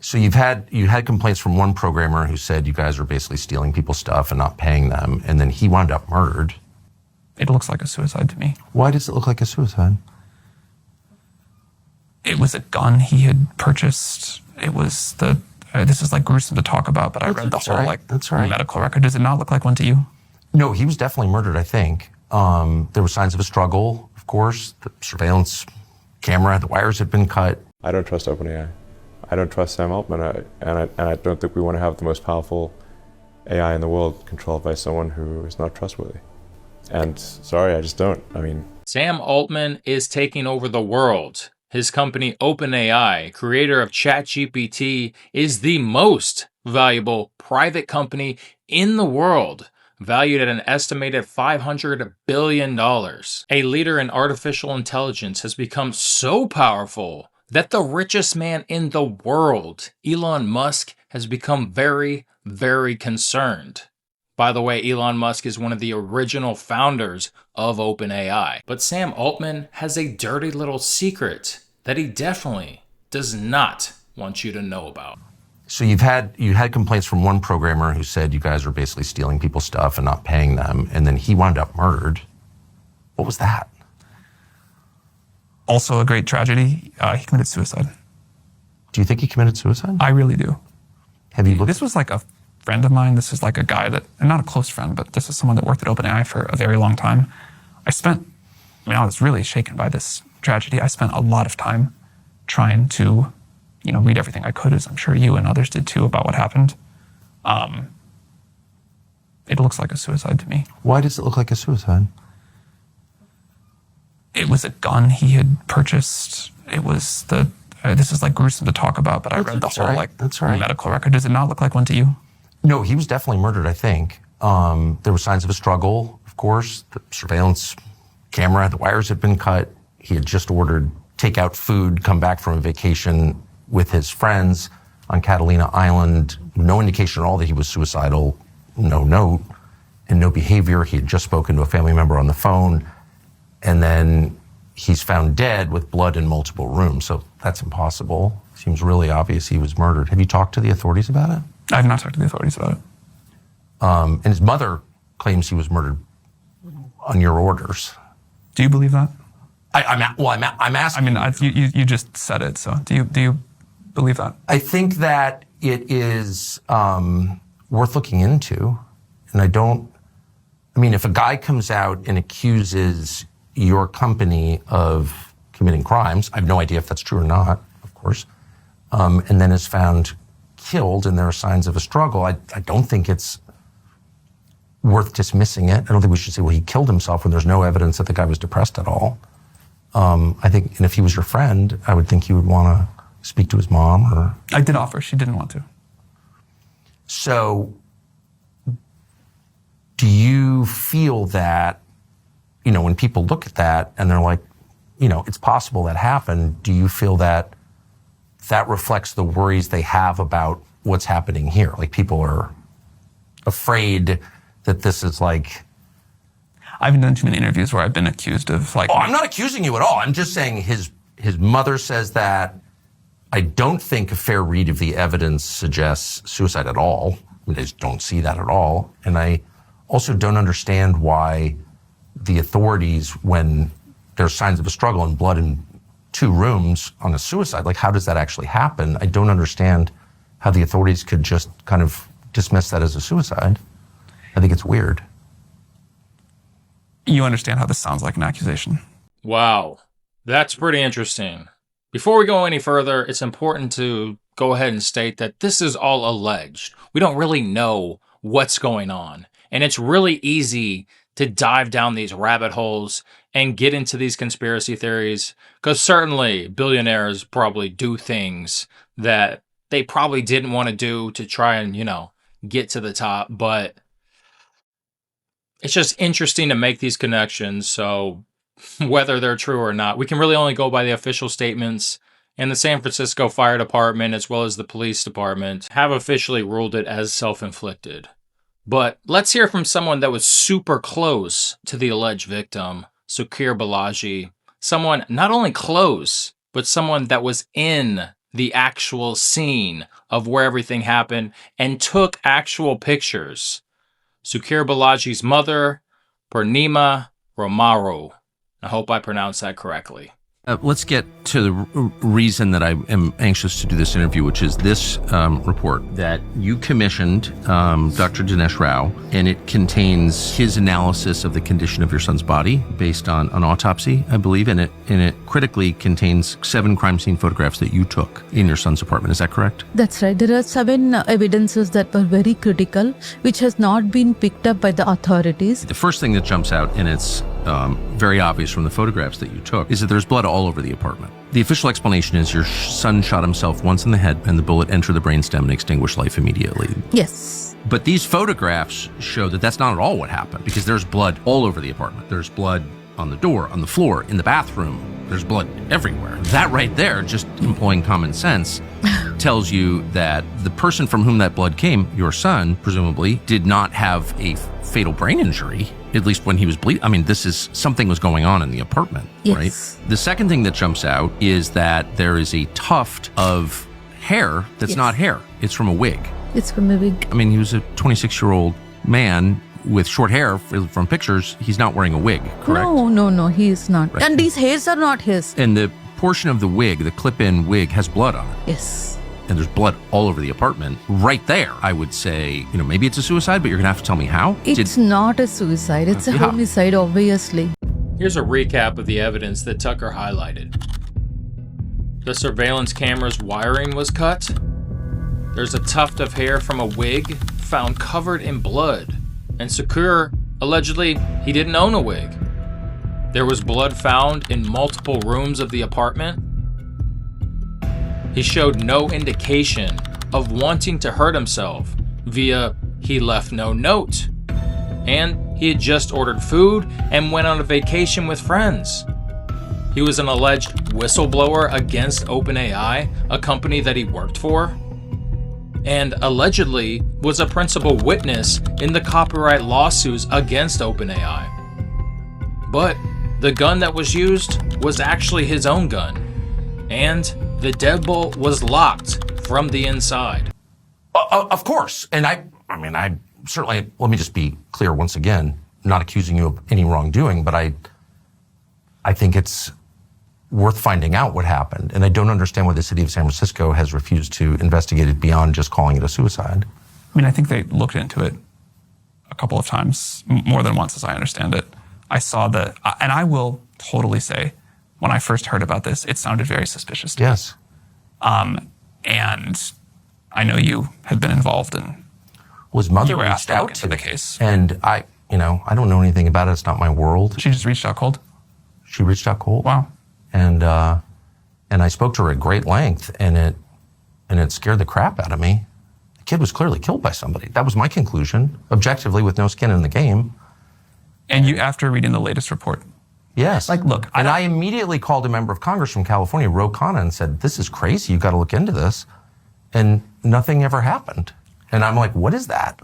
So you had complaints from one programmer who said you guys are basically stealing people's stuff and not paying them, and then he wound up murdered. It looks like a suicide to me. Why does it look like a suicide? It was a gun he had purchased. It was this is like gruesome to talk about, but I read the whole medical record. Does it not look like one to you? No, he was definitely murdered, I think. There were signs of a struggle, of course. The surveillance camera, the wires had been cut. I don't trust OpenAI. I don't trust Sam Altman, and I don't think we want to have the most powerful AI in the world controlled by someone who is not trustworthy. And sorry, I just don't. Sam Altman is taking over the world. His company OpenAI, creator of ChatGPT, is the most valuable private company in the world, valued at an estimated $500 billion. A leader in artificial intelligence has become so powerful that the richest man in the world, Elon Musk, has become very, very concerned. By the way, Elon Musk is one of the original founders of OpenAI. But Sam Altman has a dirty little secret that he definitely does not want you to know about. So you had complaints from one programmer who said you guys are basically stealing people's stuff and not paying them, and then he wound up murdered. What was that? Also a great tragedy. He committed suicide. Do you think he committed suicide? I really do. Have you looked? This was like a friend of mine. This is like a guy that, and not a close friend, but this is someone that worked at OpenAI for a very long time. I was really shaken by this tragedy. I spent a lot of time trying to, read everything I could, as I'm sure you and others did too, about what happened. It looks like a suicide to me. Why does it look like a suicide? It was a gun he had purchased. It was this is like gruesome to talk about, but I read the whole medical record. Does it not look like one to you? No, he was definitely murdered, I think. There were signs of a struggle, of course. The surveillance camera, the wires had been cut. He had just ordered takeout food, come back from a vacation with his friends on Catalina Island. No indication at all that he was suicidal. No note and no behavior. He had just spoken to a family member on the phone. And then he's found dead with blood in multiple rooms. So that's impossible. Seems really obvious he was murdered. Have you talked to the authorities about it? I have not talked to the authorities about it. And his mother claims he was murdered on your orders. Do you believe that? I'm asking. You just said it. So do you believe that? I think that it is worth looking into. And if a guy comes out and accuses your company of committing crimes, I have no idea if that's true or not, of course, and then is found killed and there are signs of a struggle, I don't think it's worth dismissing it. I don't think we should say, well, he killed himself when there's no evidence that the guy was depressed at all. I think, and if he was your friend, I would think you would want to speak to his mom or... I did offer. She didn't want to. So do you feel that, when people look at that and they're like, it's possible that happened, do you feel that that reflects the worries they have about what's happening here? Like people are afraid that this is like... I haven't done too many interviews where I've been accused of like... Oh, I'm not accusing you at all. I'm just saying his mother says that. I don't think a fair read of the evidence suggests suicide at all. I just don't see that at all. And I also don't understand why the authorities, when there's signs of a struggle and blood in 2 rooms on a suicide, like how does that actually happen? I don't understand how the authorities could just kind of dismiss that as a suicide. I think it's weird. You understand how this sounds like an accusation. Wow, that's pretty interesting. Before we go any further, it's important to go ahead and state that this is all alleged. We don't really know what's going on. And it's really easy to dive down these rabbit holes and get into these conspiracy theories, because certainly billionaires probably do things that they probably didn't want to do to try and, get to the top. But it's just interesting to make these connections. So whether they're true or not, we can really only go by the official statements. And the San Francisco Fire Department, as well as the police department, have officially ruled it as self-inflicted. But let's hear from someone that was super close to the alleged victim, Suchir Balaji. Someone not only close, but someone that was in the actual scene of where everything happened and took actual pictures. Suchir Balaji's mother, Purnima Romaro. I hope I pronounced that correctly. Let's get to the reason that I am anxious to do this interview, which is this report that you commissioned, Dr. Dinesh Rao, and it contains his analysis of the condition of your son's body based on an autopsy, I believe, and it critically contains 7 crime scene photographs that you took in your son's apartment. Is that correct? That's right. There are 7 evidences that were very critical, which has not been picked up by the authorities. The first thing that jumps out, and it's very obvious from the photographs that you took, is that there's blood all over the apartment. The official explanation is your son shot himself once in the head and the bullet entered the brainstem and extinguished life immediately. Yes. But these photographs show that that's not at all what happened, because there's blood all over the apartment. There's blood on the door, on the floor, in the bathroom. There's blood everywhere. That right there, just employing common sense, tells you that the person from whom that blood came, your son, presumably, did not have a fatal brain injury, at least when he was bleeding. I mean, something was going on in the apartment, Yes. right? The second thing that jumps out is that there is a tuft of hair that's Yes. not hair. It's from a wig. It's from a wig. I mean, he was a 26-year-old man with short hair from pictures. He's not wearing a wig, correct? No, he is not. Right. And these hairs are not his. And the portion of the wig, the clip-in wig, has blood on it. Yes. And there's blood all over the apartment. Right there, I would say, maybe it's a suicide, but you're gonna have to tell me how. It's not a suicide. It's a Yeah. homicide, obviously. Here's a recap of the evidence that Tucker highlighted. The surveillance camera's wiring was cut. There's a tuft of hair from a wig found covered in blood. And Suchir, allegedly, he didn't own a wig. There was blood found in multiple rooms of the apartment. He showed no indication of wanting to hurt himself via he left no note. And he had just ordered food and went on a vacation with friends. He was an alleged whistleblower against OpenAI, a company that he worked for, and allegedly was a principal witness in the copyright lawsuits against OpenAI. But the gun that was used was actually his own gun, and the deadbolt was locked from the inside. Of course. And I certainly, let me just be clear once again, not accusing you of any wrongdoing, but I think it's worth finding out what happened. And I don't understand why the city of San Francisco has refused to investigate it beyond just calling it a suicide. I mean, I think they looked into it a couple of times, more than once, as I understand it. I saw and I will totally say, when I first heard about this, it sounded very suspicious to me. Yes. And I know you had been involved in. Well, his mother You were asked reached to look out into to the me. case. And I don't know anything about it. It's not my world. She just reached out cold. She reached out cold. Wow. And I spoke to her at great length, and it scared the crap out of me. The kid was clearly killed by somebody. That was my conclusion, objectively, with no skin in the game. And you, after reading the latest report, Yes. look, I immediately called a member of Congress from California, Ro Khanna, and said, "This is crazy. You've got to look into this." And nothing ever happened. And I'm like, what is that?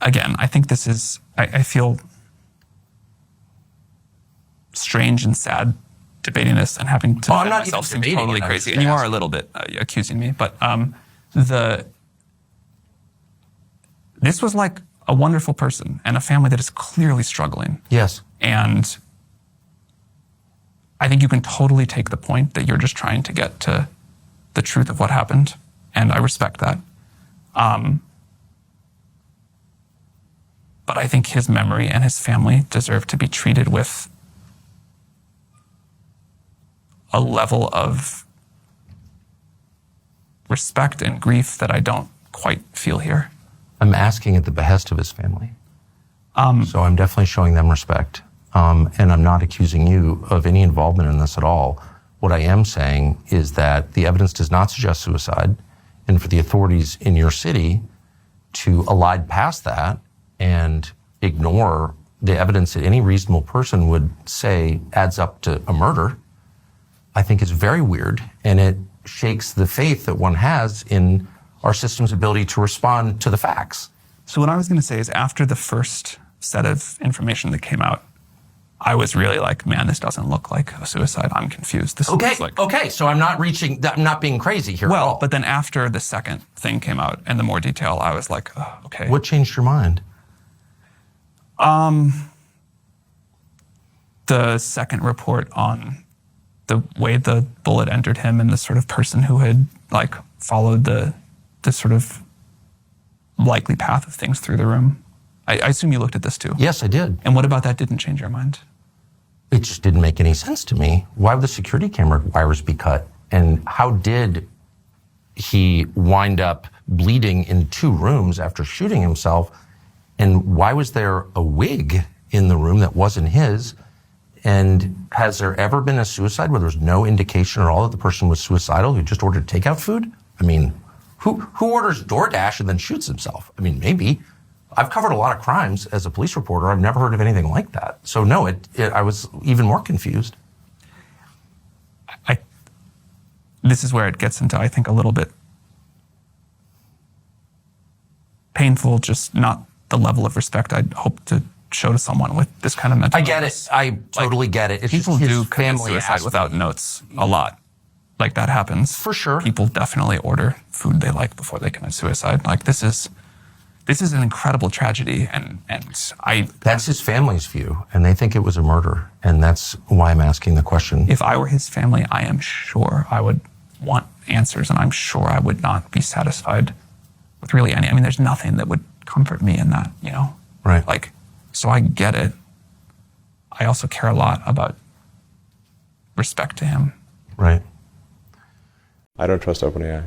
again, I think this is, I feel strange and sad debating this and having to defend myself seems totally crazy. And you are a little bit accusing me, but this was like a wonderful person and a family that is clearly struggling. Yes. And I think you can totally take the point that you're just trying to get to the truth of what happened. And I respect that. But I think his memory and his family deserve to be treated with a level of respect and grief that I don't quite feel here. I'm asking at the behest of his family. So I'm definitely showing them respect. And I'm not accusing you of any involvement in this at all. What I am saying is that the evidence does not suggest suicide, and for the authorities in your city to elide past that and ignore the evidence that any reasonable person would say adds up to a murder, I think is very weird, and it shakes the faith that one has in our system's ability to respond to the facts. So what I was going to say is after the first set of information that came out, I was really like, man, this doesn't look like a suicide. I'm confused. This looks like... Okay, so I'm not being crazy here at all. But then after the second thing came out and the more detail, I was like, oh, okay. What changed your mind? The second report on the way the bullet entered him and the sort of person who had like followed the sort of likely path of things through the room. I assume you looked at this too. Yes, I did. And what about that didn't change your mind? It just didn't make any sense to me. Why would the security camera wires be cut? And how did he wind up bleeding in 2 rooms after shooting himself? And why was there a wig in the room that wasn't his? And has there ever been a suicide where there's no indication at all that the person was suicidal who just ordered takeout food? I mean, who orders DoorDash and then shoots himself? I mean, maybe. I've covered a lot of crimes as a police reporter. I've never heard of anything like that. So no, I was even more confused. This is where it gets into, I think, a little bit painful, just not the level of respect I'd hope to show to someone with this kind of mental illness. I totally get it. It's people just do his commit family suicide without notes a lot. Like that happens. For sure. People definitely order food they like before they commit suicide. Like this is an incredible tragedy, and That's his family's view, and they think it was a murder, and that's why I'm asking the question. If I were his family, I am sure I would want answers, and I'm sure I would not be satisfied with really any. I mean, there's nothing that would comfort me in that, you know? Right. Like, so I get it. I also care a lot about respect to him. Right. I don't trust OpenAI.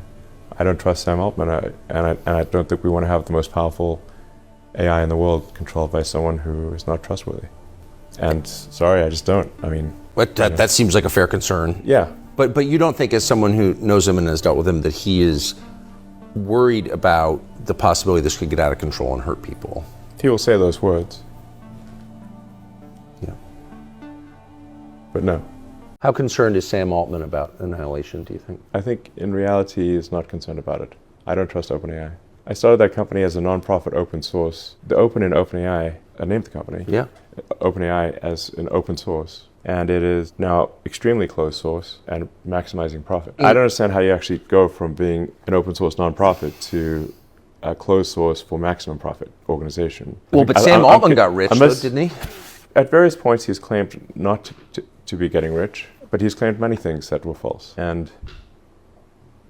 I don't trust Sam Altman, and I don't think we want to have the most powerful AI in the world controlled by someone who is not trustworthy. And sorry, I just don't. I mean, But that seems like a fair concern. yeah. But you don't think, as someone who knows him and has dealt with him, that he is worried about the possibility this could get out of control and hurt people? He will say those words, Yeah. but no. How concerned is Sam Altman about annihilation, do you think? I think in reality he is not concerned about it. I don't trust OpenAI. I started that company as a non-profit open source. The open in OpenAI, I named the company. Yeah. OpenAI as an open source. And it is now extremely closed source and maximizing profit. I don't understand how you actually go from being an open source non-profit to a closed source for maximum profit organization. Well, but Sam Altman got rich, though, didn't he? At various points he's claimed not to be getting rich, but he's claimed many things that were false. And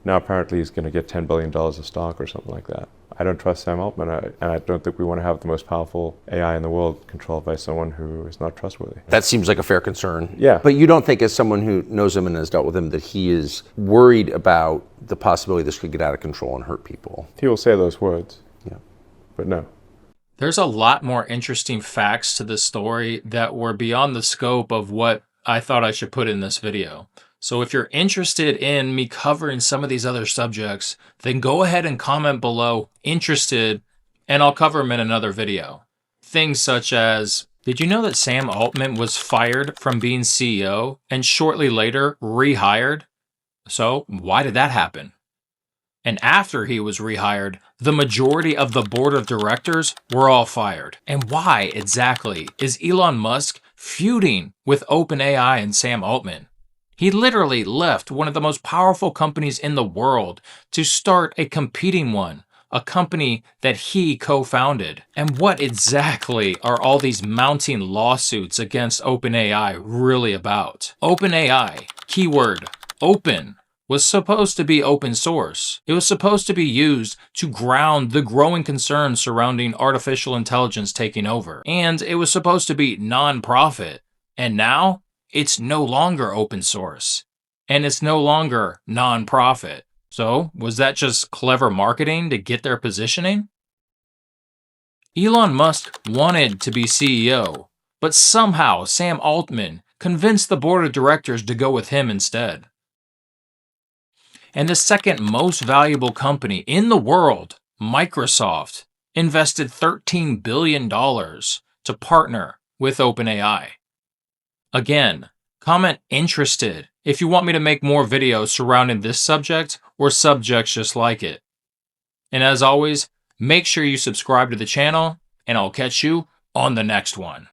now apparently he's going to get $10 billion of stock or something like that. I don't trust Sam Altman, and I don't think we want to have the most powerful AI in the world controlled by someone who is not trustworthy. That seems like a fair concern. Yeah. But you don't think, as someone who knows him and has dealt with him, that he is worried about the possibility this could get out of control and hurt people? He will say those words. Yeah. But no. There's a lot more interesting facts to this story that were beyond the scope of what I thought I should put in this video. So if you're interested in me covering some of these other subjects, then go ahead and comment below interested, and I'll cover them in another video. Things such as, did you know that Sam Altman was fired from being CEO and shortly later rehired? So why did that happen? And after he was rehired, the majority of the board of directors were all fired. And why exactly is Elon Musk feuding with OpenAI and Sam Altman? He literally left one of the most powerful companies in the world to start a competing one, a company that he co-founded. And what exactly are all these mounting lawsuits against OpenAI really about? OpenAI, keyword open, was supposed to be open source. It was supposed to be used to ground the growing concerns surrounding artificial intelligence taking over. And it was supposed to be non-profit. And now it's no longer open source. And it's no longer non-profit. So was that just clever marketing to get their positioning? Elon Musk wanted to be CEO, but somehow Sam Altman convinced the board of directors to go with him instead. And the second most valuable company in the world, Microsoft, invested $13 billion to partner with OpenAI. Again, comment interested if you want me to make more videos surrounding this subject or subjects just like it. And as always, make sure you subscribe to the channel, and I'll catch you on the next one.